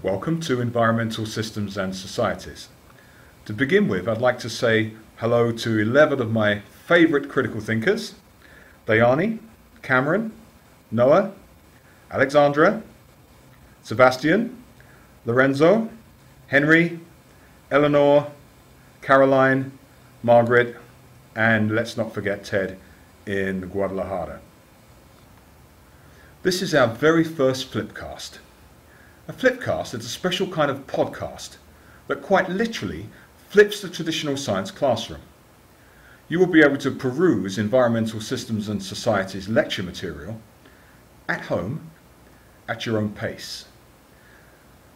Welcome to Environmental Systems and Societies. To begin with, I'd like to say hello to 11 of my favourite critical thinkers: Dayani, Cameron, Noah, Alexandra, Sebastian, Lorenzo, Henry, Eleanor, Caroline, Margaret, and let's not forget Ted in Guadalajara. This is our very first Flipcast. A Flipcast is a special kind of podcast that quite literally flips the traditional science classroom. You will be able to peruse Environmental Systems and Societies lecture material at home at your own pace.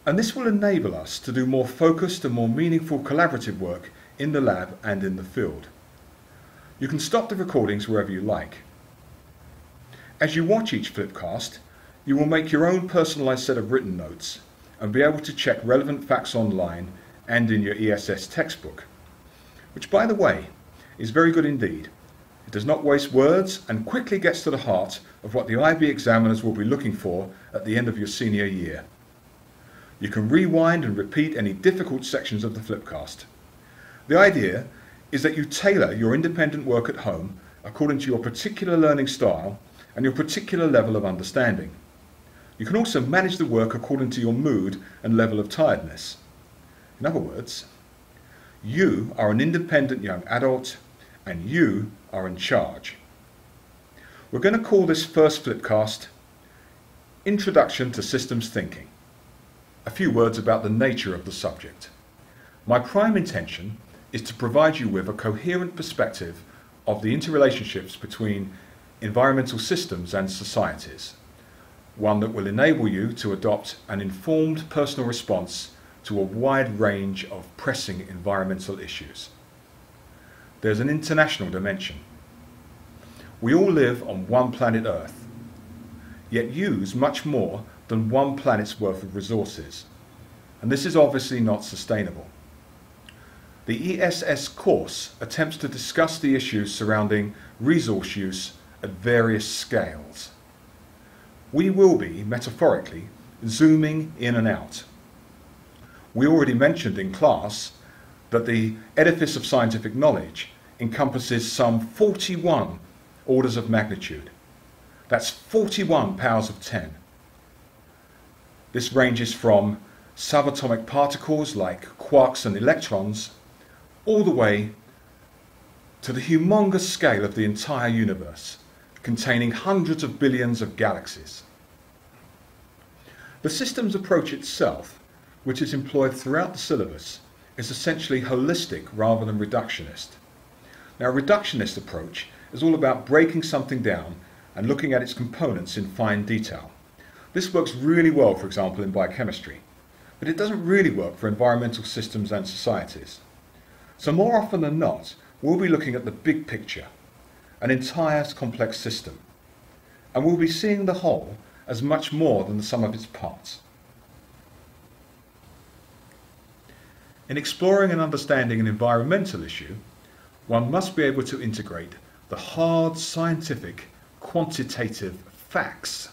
And this will enable us to do more focused and more meaningful collaborative work in the lab and in the field. You can stop the recordings wherever you like. As you watch each Flipcast, you will make your own personalised set of written notes and be able to check relevant facts online and in your ESS textbook, which, by the way, is very good indeed. It does not waste words and quickly gets to the heart of what the IB examiners will be looking for at the end of your senior year. You can rewind and repeat any difficult sections of the Flipcast. The idea is that you tailor your independent work at home according to your particular learning style and your particular level of understanding. You can also manage the work according to your mood and level of tiredness. In other words, you are an independent young adult and you are in charge. We're going to call this first Flipcast Introduction to Systems Thinking. A few words about the nature of the subject. My prime intention is to provide you with a coherent perspective of the interrelationships between environmental systems and societies, one that will enable you to adopt an informed personal response to a wide range of pressing environmental issues. There's an international dimension. We all live on one planet Earth, yet use much more than one planet's worth of resources, and this is obviously not sustainable. The ESS course attempts to discuss the issues surrounding resource use at various scales. We will be, metaphorically, zooming in and out. We already mentioned in class that the edifice of scientific knowledge encompasses some 41 orders of magnitude. That's 41 powers of 10. This ranges from subatomic particles like quarks and electrons all the way to the humongous scale of the entire universe, containing hundreds of billions of galaxies. The systems approach itself, which is employed throughout the syllabus, is essentially holistic rather than reductionist. Now, a reductionist approach is all about breaking something down and looking at its components in fine detail. This works really well, for example, in biochemistry, but it doesn't really work for environmental systems and societies. So more often than not, we'll be looking at the big picture, an entire complex system, and we'll be seeing the whole as much more than the sum of its parts. In exploring and understanding an environmental issue, one must be able to integrate the hard scientific, quantitative facts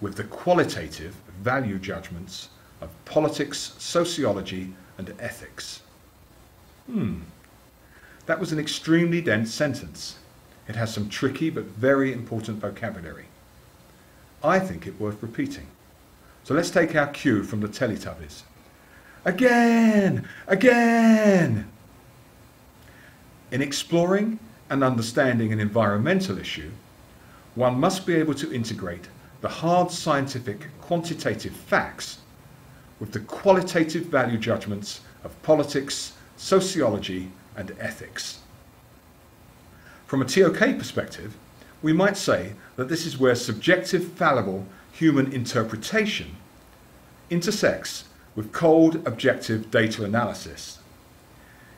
with the qualitative value judgments of politics, sociology, and ethics. That was an extremely dense sentence. It has some tricky but very important vocabulary. I think it worth repeating. So let's take our cue from the Teletubbies. Again! Again! In exploring and understanding an environmental issue, one must be able to integrate the hard scientific quantitative facts with the qualitative value judgments of politics, sociology, and ethics. From a TOK perspective, we might say that this is where subjective, fallible human interpretation intersects with cold, objective data analysis.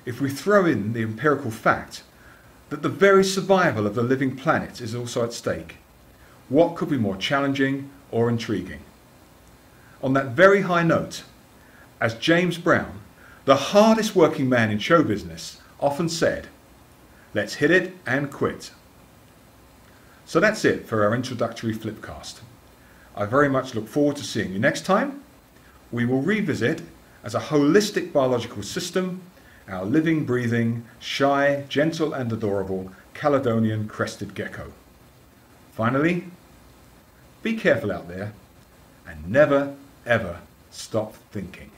If we throw in the empirical fact that the very survival of the living planet is also at stake, what could be more challenging or intriguing? On that very high note, as James Brown, the hardest working man in show business, often said, "Let's hit it and quit." So that's it for our introductory Flipcast. I very much look forward to seeing you next time. we will revisit, as a holistic biological system, our living, breathing, shy, gentle and adorable Caledonian crested gecko. Finally, be careful out there and never ever stop thinking.